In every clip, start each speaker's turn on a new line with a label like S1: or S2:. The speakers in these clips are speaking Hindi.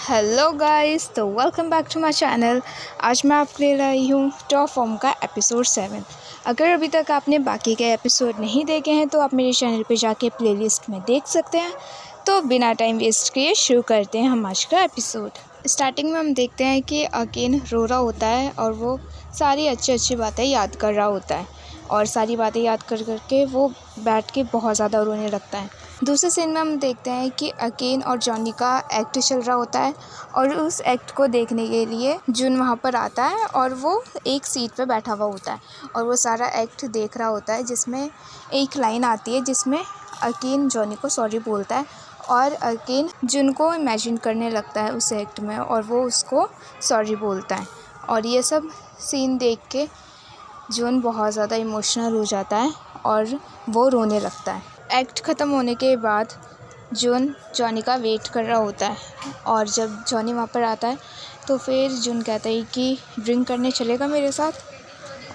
S1: हेलो गाइस, तो welcome back to my channel. आज मैं आपके लिए लाई हूँ टॉप फॉर्म का एपिसोड 7। अगर अभी तक आपने बाकी के एपिसोड नहीं देखे हैं तो आप मेरे चैनल पे जाके प्लेलिस्ट में देख सकते हैं। तो बिना टाइम वेस्ट किए शुरू करते हैं हम आज का एपिसोड। स्टार्टिंग में हम देखते हैं कि अकेन रो रहा होता है और वो सारी अच्छी अच्छी बातें याद कर रहा होता है और सारी बातें याद कर करके वो बैठ के बहुत ज़्यादा रोने लगता है। दूसरे सीन में हम देखते हैं कि अकेन और जॉनी का एक्ट चल रहा होता है और उस एक्ट को देखने के लिए जुन वहाँ पर आता है और वो एक सीट पे बैठा हुआ होता है और वो सारा एक्ट देख रहा होता है, जिसमें एक लाइन आती है जिसमें अकेन जॉनी को सॉरी बोलता है और अकेन जुन को इमेजिन करने लगता है उस एक्ट में और वो उसको सॉरी बोलता है। और ये सब सीन देख के जुन बहुत ज़्यादा इमोशनल हो जाता है और वो रोने लगता है। एक्ट ख़त्म होने के बाद जुन जॉनी का वेट कर रहा होता है और जब जॉनी वहाँ पर आता है तो फिर जुन कहता है कि ड्रिंक करने चलेगा मेरे साथ,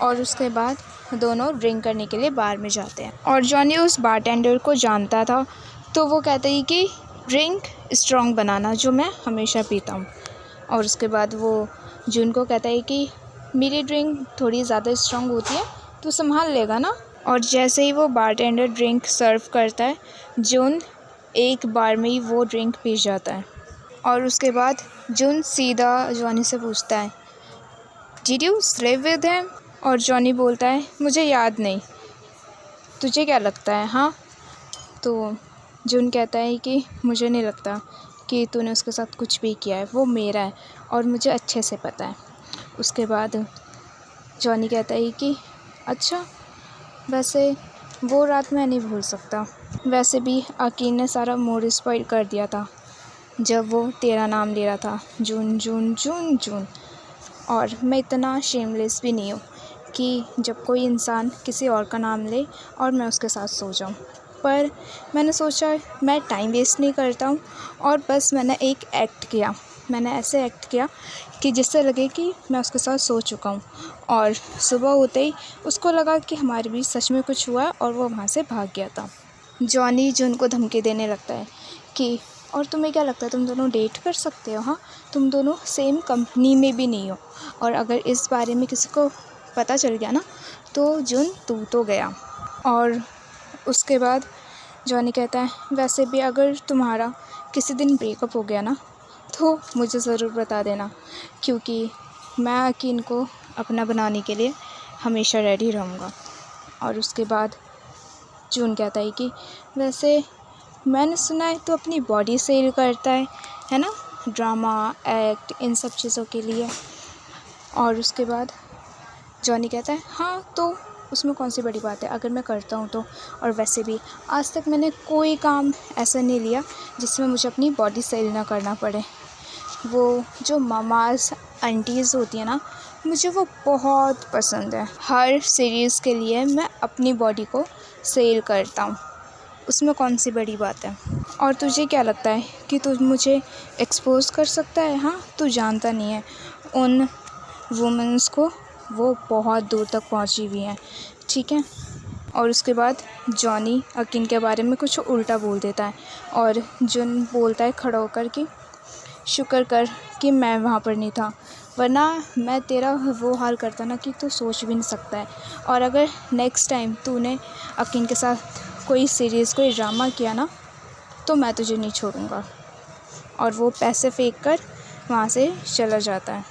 S1: और उसके बाद दोनों ड्रिंक करने के लिए बार में जाते हैं। और जॉनी उस बारटेंडर को जानता था तो वो कहता है कि ड्रिंक स्ट्रॉन्ग बनाना जो मैं हमेशा पीता हूँ। और उसके बाद वो जुन को कहता है कि मेरी ड्रिंक थोड़ी ज़्यादा स्ट्रॉन्ग होती है, तो संभाल लेगा ना। और जैसे ही वो बारटेंडर ड्रिंक सर्व करता है, जुन एक बार में ही वो ड्रिंक पी जाता है। और उसके बाद जुन सीधा जॉनी से पूछता है, did you sleep with him? और जॉनी बोलता है, मुझे याद नहीं, तुझे क्या लगता है? हाँ। तो जुन कहता है कि मुझे नहीं लगता कि तूने उसके साथ कुछ भी किया है, वो मेरा है और मुझे अच्छे से पता है। उसके बाद जॉनी कहता है कि अच्छा, वैसे वो रात मैं नहीं भूल सकता। वैसे भी अकीन ने सारा मूड स्पॉइल कर दिया था जब वो तेरा नाम ले रहा था, जून जून जून जून। और मैं इतना शेमलेस भी नहीं हूँ कि जब कोई इंसान किसी और का नाम ले और मैं उसके साथ सो जाऊँ। पर मैंने सोचा मैं टाइम वेस्ट नहीं करता हूँ और बस मैंने एक एक्ट किया। मैंने ऐसे एक्ट किया कि जिससे लगे कि मैं उसके साथ सो चुका हूँ। और सुबह होते ही उसको लगा कि हमारे बीच सच में कुछ हुआ और वो वहाँ से भाग गया था। जॉनी जुन को धमकी देने लगता है कि और तुम्हें क्या लगता है तुम दोनों डेट कर सकते हो? हाँ, तुम दोनों सेम कंपनी में भी नहीं हो और अगर इस बारे में किसी को पता चल गया ना तो जुन तू तो गया। और उसके बाद जॉनी कहता है, वैसे भी अगर तुम्हारा किसी दिन ब्रेकअप हो गया ना तो मुझे ज़रूर बता देना, क्योंकि मैं अकीन को अपना बनाने के लिए हमेशा रेडी रहूँगा। और उसके बाद जून कहता है कि वैसे मैंने सुना है तो अपनी बॉडी सेल करता है ना, ड्रामा एक्ट इन सब चीज़ों के लिए। और उसके बाद जॉनी कहता है, हाँ तो उसमें कौन सी बड़ी बात है अगर मैं करता हूँ तो। और वैसे भी आज तक मैंने कोई काम ऐसा नहीं लिया जिसमें मुझे अपनी बॉडी सेल ना करना पड़े। वो जो मामाज आंटीज़ होती है ना, मुझे वो बहुत पसंद है। हर सीरीज़ के लिए मैं अपनी बॉडी को सेल करता हूँ, उसमें कौन सी बड़ी बात है। और तुझे क्या लगता है कि तू मुझे एक्सपोज कर सकता है? हाँ, तू जानता नहीं है उन वुमेंस को, वो बहुत दूर तक पहुँची हुई हैं, ठीक है। और उसके बाद जॉनी अकिन के बारे में कुछ उल्टा बोल देता है और जुन बोलता है खड़ा होकर कि शुक्र कर कि मैं वहाँ पर नहीं था, वरना मैं तेरा वो हाल करता ना कि तू सोच भी नहीं सकता है। और अगर नेक्स्ट टाइम तूने अकीन के साथ कोई सीरीज़ कोई ड्रामा किया ना तो मैं तुझे नहीं छोड़ूंगा। और वो पैसे फेंक कर वहाँ से चला जाता है।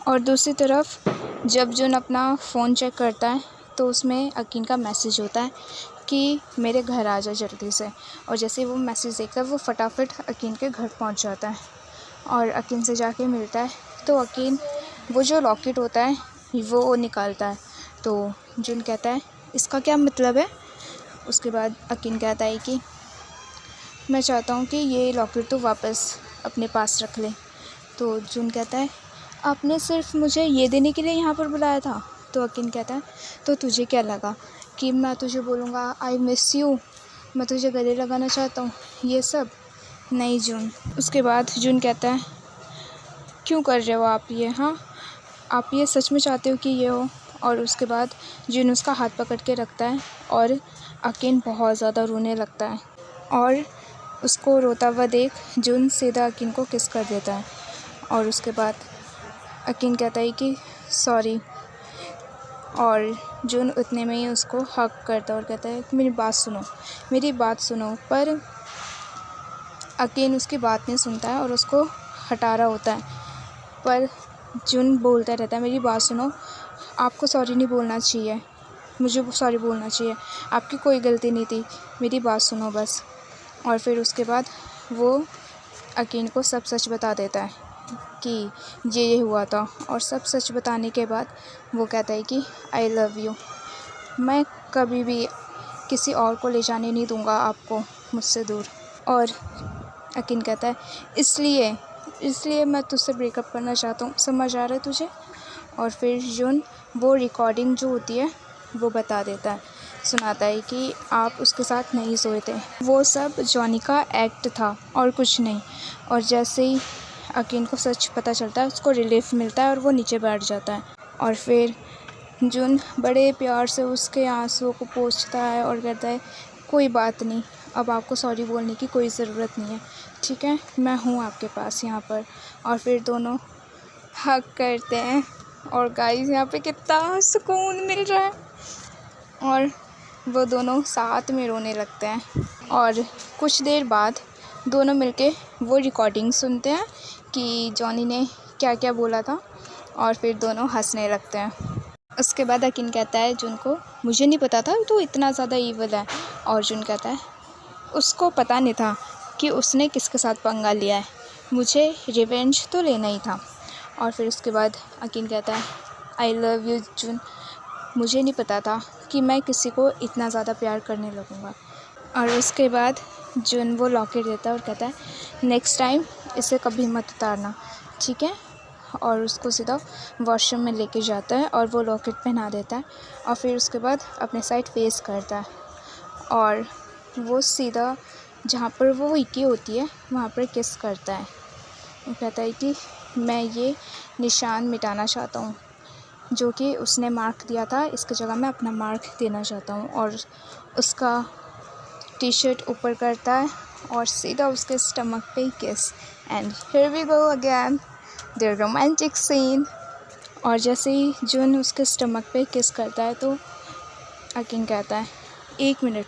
S1: और दूसरी तरफ जब जुन अपना फ़ोन चेक करता है तो उसमें अकीन का मैसेज होता है कि मेरे घर आ जा जल्दी से। और जैसे ही वो मैसेज देखता है वो फटाफट अकीन के घर पहुँच जाता है और अकीन से जाके मिलता है। तो अकीन वो जो लॉकेट होता है वो निकालता है। तो जुन कहता है, इसका क्या मतलब है? उसके बाद अकीन कहता है कि मैं चाहता हूँ कि ये लॉकेट तो वापस अपने पास रख ले। तो जुन कहता है, आपने सिर्फ मुझे ये देने के लिए यहाँ पर बुलाया था? तो अकीन कहता है, तो तुझे क्या लगा कि मैं तुझे बोलूँगा आई मिस यू, मैं तुझे गले लगाना चाहता हूँ, ये सब? नहीं जुन। उसके बाद जुन कहता है, क्यों कर रहे हो आप ये? हाँ, आप ये सच में चाहते हो कि ये हो? और उसके बाद जुन उसका हाथ पकड़ के रखता है और अकीन बहुत ज़्यादा रोने लगता है। और उसको रोता हुआ देख जुन सीधा अकीन को किस कर देता है और उसके बाद अकीन कहता है कि सॉरी और जुन उतने में ही उसको हक करता है और कहता है कि मेरी बात सुनो पर अकीन उसकी बात नहीं सुनता है और उसको हटा रहा होता है। पर जुन बोलता रहता है मेरी बात सुनो, आपको सॉरी नहीं बोलना चाहिए, मुझे सॉरी बोलना चाहिए, आपकी कोई गलती नहीं थी, मेरी बात सुनो बस। और फिर उसके बाद वो अकीन को सब सच बता देता है कि ये हुआ था और सब सच बताने के बाद वो कहता है कि आई लव यू, मैं कभी भी किसी और को ले जाने नहीं दूंगा आपको मुझसे दूर। और अकीन कहता है इसलिए मैं तुझसे ब्रेकअप करना चाहता हूँ, समझ आ रहा है तुझे। और फिर जुन वो रिकॉर्डिंग जो होती है वो बता देता है, सुनाता है कि आप उसके साथ नहीं सोए थे, वो सब जॉनी का एक्ट था और कुछ नहीं। और जैसे ही अकीन को सच पता चलता है उसको रिलीफ मिलता है और वो नीचे बैठ जाता है। और फिर जुन बड़े प्यार से उसके आंसुओं को पोंछता है और कहता है कोई बात नहीं, अब आपको सॉरी बोलने की कोई ज़रूरत नहीं है, ठीक है, मैं हूँ आपके पास यहाँ पर। और फिर दोनों हग करते हैं और गाइस यहाँ पे कितना सुकून मिल रहा है और वो दोनों साथ में रोने लगते हैं। और कुछ देर बाद दोनों मिलके वो रिकॉर्डिंग सुनते हैं कि जॉनी ने क्या क्या बोला था और फिर दोनों हंसने लगते हैं। उसके बाद अकीन कहता है जुन को मुझे नहीं पता था तू इतना ज़्यादा ईविल है। और जुन कहता है उसको पता नहीं था कि उसने किसके साथ पंगा लिया है, मुझे रिवेंज तो लेना ही था। और फिर उसके बाद अकीन कहता है आई लव यू जुन, मुझे नहीं पता था कि मैं किसी को इतना ज़्यादा प्यार करने लगूँगा। और उसके बाद जुन वो लॉकेट देता है और कहता है नेक्स्ट टाइम इसे कभी मत उतारना, ठीक है। और उसको सीधा वॉशरूम में लेके जाता है और वो लॉकेट पहना देता है और फिर उसके बाद अपने साइड फेस करता है और वो सीधा जहाँ पर वो इक्की होती है वहाँ पर किस करता है। वो कहता है कि मैं ये निशान मिटाना चाहता हूँ जो कि उसने मार्क दिया था, इसकी जगह मैं अपना मार्क देना चाहता हूँ। और उसका टी शर्ट ऊपर करता है और सीधा उसके स्टमक पे kiss and here we go again the romantic scene. और जैसे ही जुन उसके स्टमक पे किस करता है तो अकीन कहता है 1 मिनट,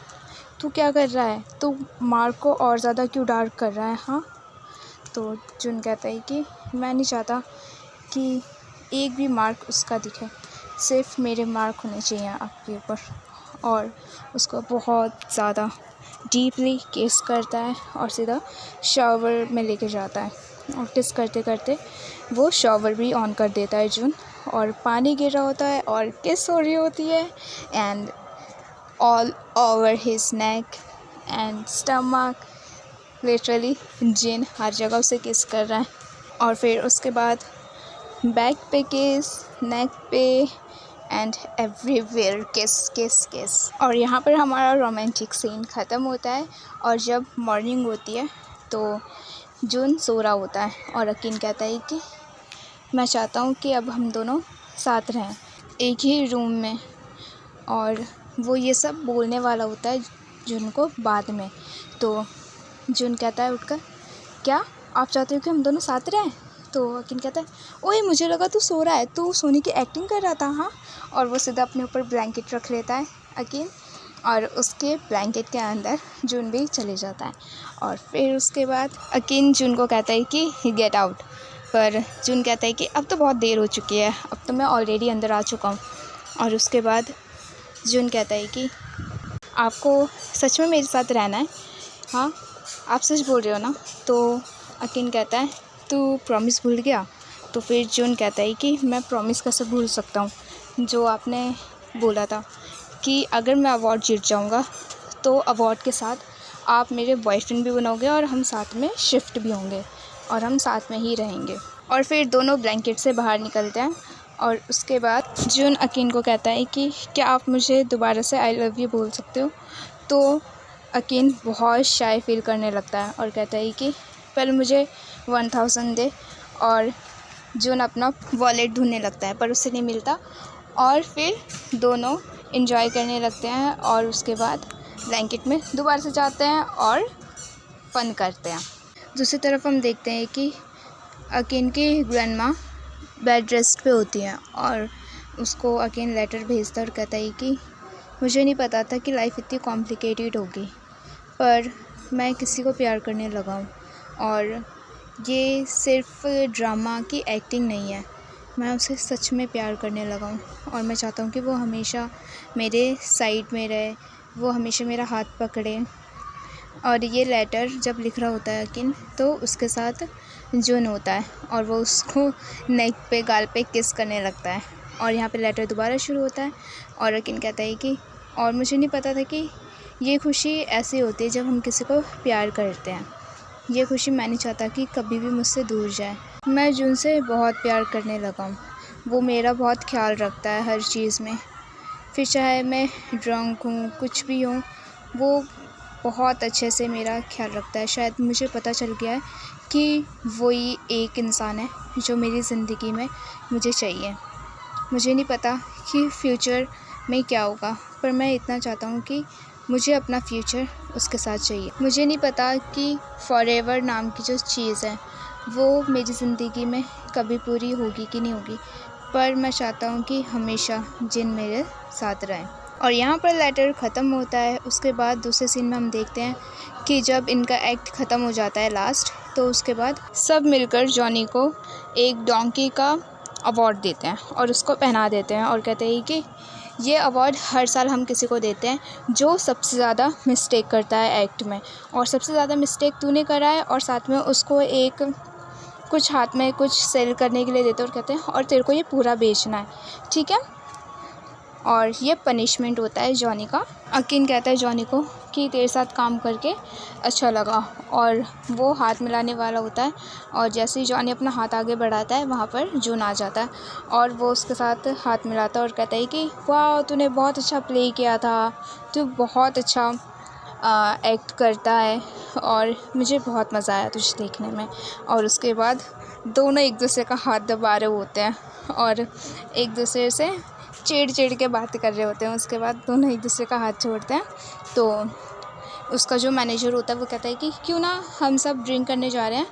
S1: तू क्या कर रहा है, तू मार्क को और ज़्यादा क्यों डार्क कर रहा है, हाँ। तो जुन कहता है कि मैं नहीं चाहता कि एक भी मार्क उसका दिखे, सिर्फ मेरे मार्क होने चाहिए आपके ऊपर। और उसको बहुत ज़्यादा डीपली किस करता है और सीधा शावर में लेके जाता है और किस करते करते वो शावर भी ऑन कर देता है जुन और पानी गिर रहा होता है और किस हो रही होती है and all over his neck and stomach, literally जिन हर जगह उसे किस कर रहा है। और फिर उसके बाद बैक पे किस, नेक पे एंड एवरीवेयर किस किस किस। और यहाँ पर हमारा रोमांटिक सीन ख़त्म होता है और जब मॉर्निंग होती है तो जुन सो रहा होता है और अकीन कहता है कि मैं चाहता हूँ कि अब हम दोनों साथ रहें एक ही रूम में। और वो ये सब बोलने वाला होता है जुन को बाद में। तो जुन कहता है उठकर क्या आप चाहते हो कि हम दोनों साथ रहें। तो अकीन कहता है ओए मुझे लगा तू सो रहा है, तू सोने की एक्टिंग कर रहा था, हाँ। और वो सीधा अपने ऊपर ब्लैंकेट रख लेता है अकीन और उसके ब्लैंकेट के अंदर जुन भी चले जाता है। और फिर उसके बाद अकीन जुन को कहता है कि गेट आउट, पर जुन कहता है कि अब तो बहुत देर हो चुकी है, अब तो मैं ऑलरेडी अंदर आ चुका हूँ। और उसके बाद जुन कहता है कि आपको सच में मेरे साथ रहना है, हाँ आप सच बोल रहे हो ना। तो अकीन कहता है तू प्रॉमिस भूल गया। तो फिर जुन कहता है कि मैं प्रॉमिस कैसे भूल सकता हूँ, जो आपने बोला था कि अगर मैं अवार्ड जीत जाऊँगा तो अवार्ड के साथ आप मेरे बॉयफ्रेंड भी बनोगे और हम साथ में शिफ्ट भी होंगे और हम साथ में ही रहेंगे। और फिर दोनों ब्लैंकेट से बाहर निकलते हैं और उसके बाद जुन अकीन को कहता है कि क्या आप मुझे दोबारा से आई लव यू बोल सकते हो। तो अकीन बहुत शाय फील करने लगता है और कहता है कि पहले मुझे 1000 दे। और जुन अपना वॉलेट ढूंढने लगता है पर उसे नहीं मिलता और फिर दोनों एंजॉय करने लगते हैं और उसके बाद ब्लैंकेट में दोबारा से जाते हैं और फ़न करते हैं। दूसरी तरफ हम देखते हैं कि अकीन की ग्रैंडमा बेड रेस्ट पे होती हैं और उसको अकीन लेटर भेजता है और कहता है कि मुझे नहीं पता था कि लाइफ इतनी कॉम्प्लिकेटेड होगी, पर मैं किसी को प्यार करने लगा हूँ और ये सिर्फ ड्रामा की एक्टिंग नहीं है, मैं उसे सच में प्यार करने लगा हूँ और मैं चाहता हूँ कि वो हमेशा मेरे साइड में रहे, वो हमेशा मेरा हाथ पकड़े। और ये लेटर जब लिख रहा होता है अकीन, तो उसके साथ जुन होता है और वो उसको नेक पे गाल पे किस करने लगता है और यहाँ पे लेटर दोबारा शुरू होता है और अकीन कहता है कि और मुझे नहीं पता था कि ये खुशी ऐसी होती है जब हम किसी को प्यार करते हैं। ये खुशी मैं नहीं चाहता कि कभी भी मुझसे दूर जाए। मैं जुन से बहुत प्यार करने लगा हूँ, वो मेरा बहुत ख्याल रखता है हर चीज़ में, फिर चाहे मैं ड्रंक हूँ कुछ भी हूँ, वो बहुत अच्छे से मेरा ख्याल रखता है। शायद मुझे पता चल गया है कि वही एक इंसान है जो मेरी ज़िंदगी में मुझे चाहिए। मुझे नहीं पता कि फ्यूचर में क्या होगा, पर मैं इतना चाहता हूँ कि मुझे अपना फ्यूचर उसके साथ चाहिए। मुझे नहीं पता कि फॉरएवर नाम की जो चीज़ है वो मेरी ज़िंदगी में कभी पूरी होगी कि नहीं होगी, पर मैं चाहता हूँ कि हमेशा जिन मेरे साथ रहें। और यहाँ पर लेटर ख़त्म होता है। उसके बाद दूसरे सीन में हम देखते हैं कि जब इनका एक्ट ख़त्म हो जाता है लास्ट, तो उसके बाद सब मिलकर जॉनी को एक डोंकी का अवार्ड देते हैं और उसको पहना देते हैं और कहते हैं कि ये अवार्ड हर साल हम किसी को देते हैं जो सबसे ज़्यादा मिस्टेक करता है एक्ट में, और सबसे ज़्यादा मिस्टेक तूने करा है, और साथ में उसको एक कुछ हाथ में कुछ सेल करने के लिए देते हैं और कहते हैं और तेरे को ये पूरा बेचना है, ठीक है। और ये पनिशमेंट होता है जॉनी का। अकीन कहता है जॉनी को कि तेरे साथ काम करके अच्छा लगा, और वो हाथ मिलाने वाला होता है और जैसे ही जॉनी अपना हाथ आगे बढ़ाता है वहाँ पर जून आ जाता है और वो उसके साथ हाथ मिलाता है और कहता है कि वाह तूने बहुत अच्छा प्ले किया था, तू बहुत अच्छा एक्ट करता है और मुझे बहुत मज़ा आया तुझे देखने में। और उसके बाद दोनों एक दूसरे का हाथ दबा रहे होते हैं और एक दूसरे से चिढ़ के बातें कर रहे होते हैं। उसके बाद दोनों एक दूसरे का हाथ छोड़ते हैं, तो उसका जो मैनेजर होता है वो कहता है कि क्यों ना हम सब ड्रिंक करने जा रहे हैं,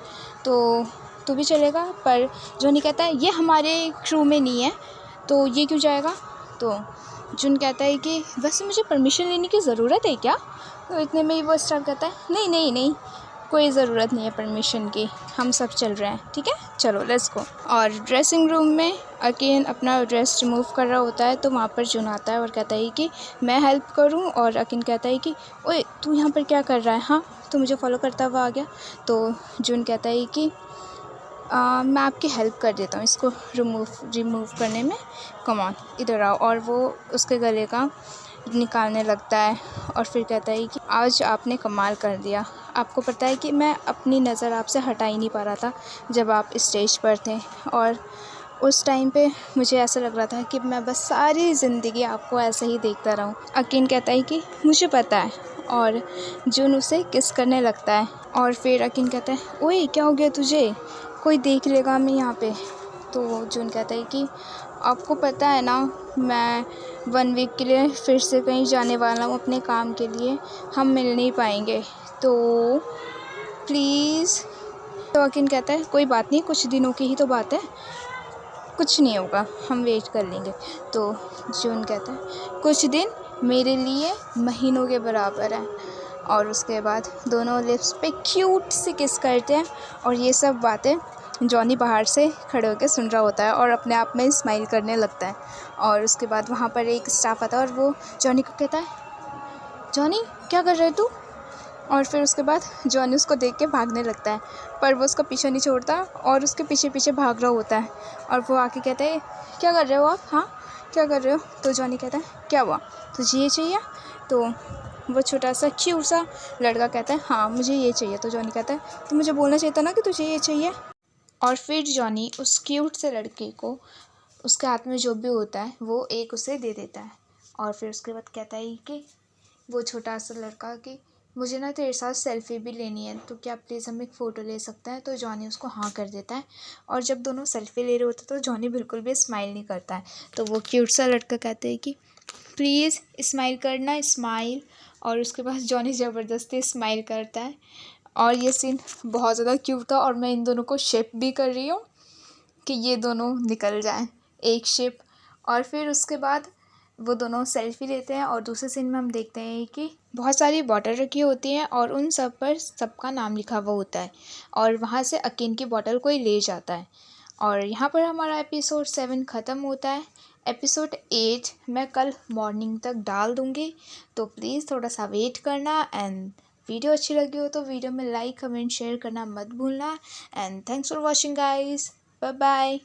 S1: तो तू भी चलेगा। पर जॉनी कहता है ये हमारे क्रू में नहीं है, तो ये क्यों जाएगा। तो जुन कहता है कि वैसे मुझे परमिशन लेने की ज़रूरत है क्या। तो इतने में ही वो स्टार्ट करता है नहीं नहीं नहीं, कोई ज़रूरत नहीं है परमिशन की, हम सब चल रहे हैं, ठीक है चलो लेट्स गो। और ड्रेसिंग रूम में अकीन अपना ड्रेस रिमूव कर रहा होता है, तो वहाँ पर जुन आता है और कहता है कि मैं हेल्प करूँ, और अकीन कहता है कि ओए तू यहाँ पर क्या कर रहा है, हाँ तो मुझे फॉलो करता हुआ आ गया। तो जुन कहता है कि मैं आपकी हेल्प कर देता हूँ इसको रिमूव करने में, कम ऑन इधर आओ। और वो उसके गले का निकालने लगता है और फिर कहता है कि आज आपने कमाल कर दिया। आपको पता है कि मैं अपनी नज़र आपसे हटा ही नहीं पा रहा था जब आप स्टेज पर थे, और उस टाइम पे मुझे ऐसा लग रहा था कि मैं बस सारी ज़िंदगी आपको ऐसे ही देखता रहूं। अकीन कहता है कि मुझे पता है, और जुन उसे किस करने लगता है। और फिर अकीन कहता है ओए क्या हो गया तुझे, कोई देख लेगा मैं यहाँ पे। तो जुन कहता है कि आपको पता है ना मैं 1 वीक के लिए फिर से कहीं जाने वाला हूँ अपने काम के लिए, हम मिल नहीं पाएंगे, तो प्लीज़। तो अकीन कहता है कोई बात नहीं, कुछ दिनों की ही तो बात है, कुछ नहीं होगा, हम वेट कर लेंगे। तो जुन कहता है कुछ दिन मेरे लिए महीनों के बराबर है। और उसके बाद दोनों लिप्स पे क्यूट से किस करते हैं, और ये सब बातें जॉनी बाहर से खड़े होकर सुन रहा होता है और अपने आप में स्माइल करने लगता है। और उसके बाद वहाँ पर एक स्टाफ आता है और वो जॉनी को कहता है जॉनी क्या कर रहे तू। और फिर उसके बाद जॉनी उसको देख के भागने लगता है, पर वो उसका पीछा नहीं छोड़ता और उसके पीछे पीछे भाग रहा होता है। और वो आके कहता है क्या कर रहे हो आप, हाँ क्या कर रहे हो। तो जॉनी कहता है क्या हुआ, तुझे ये चाहिए। तो वो छोटा सा क्यूट सा लड़का कहता है हाँ मुझे ये चाहिए। तो जॉनी कहता है तो मुझे बोलना चाहिए था ना कि तुझे ये चाहिए। और फिर जॉनी उस क्यूट से लड़के को उसके हाथ में जो भी होता है वो एक उसे दे देता है। और फिर उसके बाद कहता है कि वो छोटा सा लड़का कि मुझे ना तेरे साथ सेल्फ़ी भी लेनी है, तो क्या प्लीज़ हम एक फ़ोटो ले सकते हैं। तो जॉनी उसको हाँ कर देता है, और जब दोनों सेल्फ़ी ले रहे होते तो जॉनी बिल्कुल भी स्माइल नहीं करता है। तो वो क्यूट सा लड़का कहता है कि प्लीज़ स्माइल करना, स्माइल। और उसके बाद जॉनी ज़बरदस्ती स्माइल करता है और ये सीन बहुत ज़्यादा क्यूट था और मैं इन दोनों को शिप भी कर रही हूँ कि ये दोनों निकल जाएं, एक शिप। और फिर उसके बाद वो दोनों सेल्फी लेते हैं और दूसरे सीन में हम देखते हैं कि बहुत सारी बॉटल रखी होती हैं और उन सब पर सबका नाम लिखा हुआ होता है और वहाँ से अकीन की बॉटल कोई ले जाता है। और यहाँ पर हमारा एपिसोड 7 ख़त्म होता है। एपिसोड 8 मैं कल मॉर्निंग तक डाल दूँगी, तो प्लीज़ थोड़ा सा वेट करना। एंड वीडियो अच्छी लगी हो तो वीडियो में लाइक कमेंट शेयर करना मत भूलना। And thanks for watching guys, bye bye.